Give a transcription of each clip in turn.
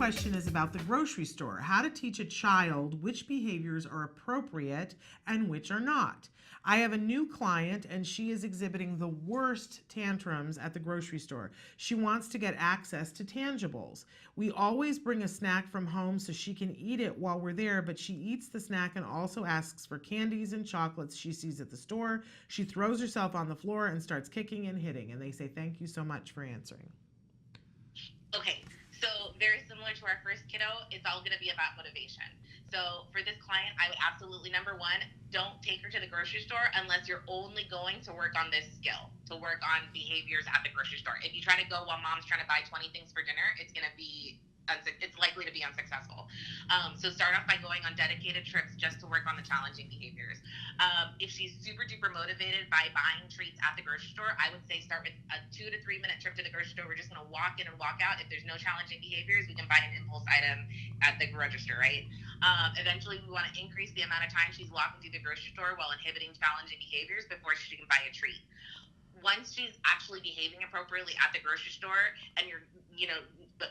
question is about the grocery store. How to teach a child which behaviors are appropriate and which are not. I have a new client and she is exhibiting the worst tantrums at the grocery store. She wants to get access to tangibles. We always bring a snack from home so she can eat it while we're there, but she eats the snack and also asks for candies and chocolates she sees at the store. She throws herself on the floor and starts kicking and hitting, and they say, "Thank you so much for answering." Okay, so very similar to our first kiddo, it's all going to be about motivation. So for this client, I would absolutely, number one, don't take her to the grocery store unless you're only going to work on this skill, to work on behaviors at the grocery store. If you try to go while mom's trying to buy 20 things for dinner, it's going to be it's likely to be unsuccessful. So start off by going on dedicated trips just to work on the challenging behaviors. If she's super duper motivated by buying treats at the grocery store, I would say start with a 2 to 3 minute trip to the grocery store. We're just going to walk in and walk out. If there's no challenging behaviors, we can buy an impulse item at the register, right? Eventually, we want to increase the amount of time she's walking through the grocery store while inhibiting challenging behaviors before she can buy a treat. Once she's actually behaving appropriately at the grocery store and you're,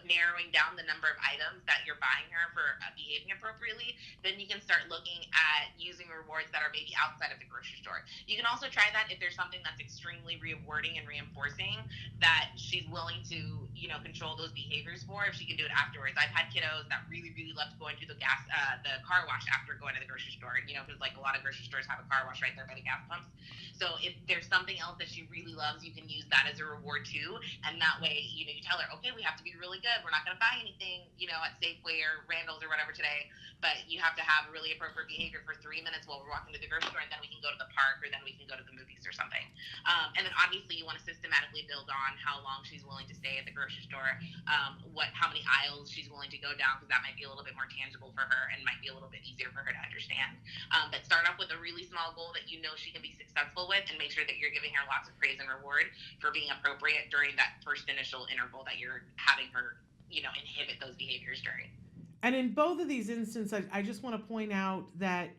narrowing down the number of items that you're buying her for behaving appropriately, then you can start looking at using rewards that are maybe outside of the grocery store. You can also try that if there's something that's extremely rewarding and reinforcing that she's willing to, control those behaviors for, if she can do it afterwards. I've had kiddos that really, really loved going to the car wash after going to the grocery store, because like a lot of grocery stores have a car wash right there by the gas pumps. So if there's something else that she really loves, you can use that as a reward too. And that way, you tell her, okay, we have to be really good. We're not going to buy anything, at Safeway or Randall's or whatever today, but you have to have really appropriate behavior for 3 minutes while we're walking to the grocery store, and then we can go to the park, or then we can go to the movies or something. And then obviously you want to systematically build on how long she's willing to stay at the grocery store, how many aisles she's willing to go down, because that might be a little bit more tangible for her and might be a little bit easier for her to understand. But start off with a really small goal that she can be successful with, and make sure that you're giving her lots of praise and reward for being appropriate during that first initial interval that you're having her, inhibit those behaviors during. And in both of these instances, I just want to point out that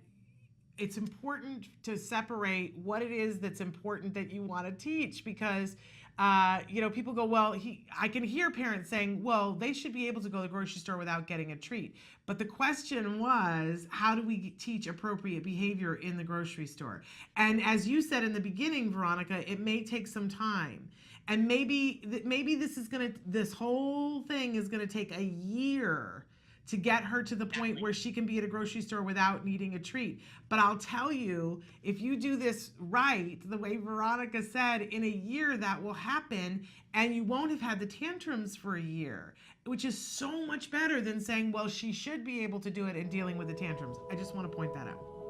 it's important to separate what it is that's important that you want to teach, because people go, well, I can hear parents saying, well, they should be able to go to the grocery store without getting a treat. But the question was, how do we teach appropriate behavior in the grocery store? And as you said in the beginning, Veronica, it may take some time. And maybe this whole thing is going to take a year to get her to the point where she can be at a grocery store without needing a treat. But I'll tell you, if you do this right, the way Veronica said, in a year that will happen, and you won't have had the tantrums for a year, which is so much better than saying, well, she should be able to do it and dealing with the tantrums. I just want to point that out.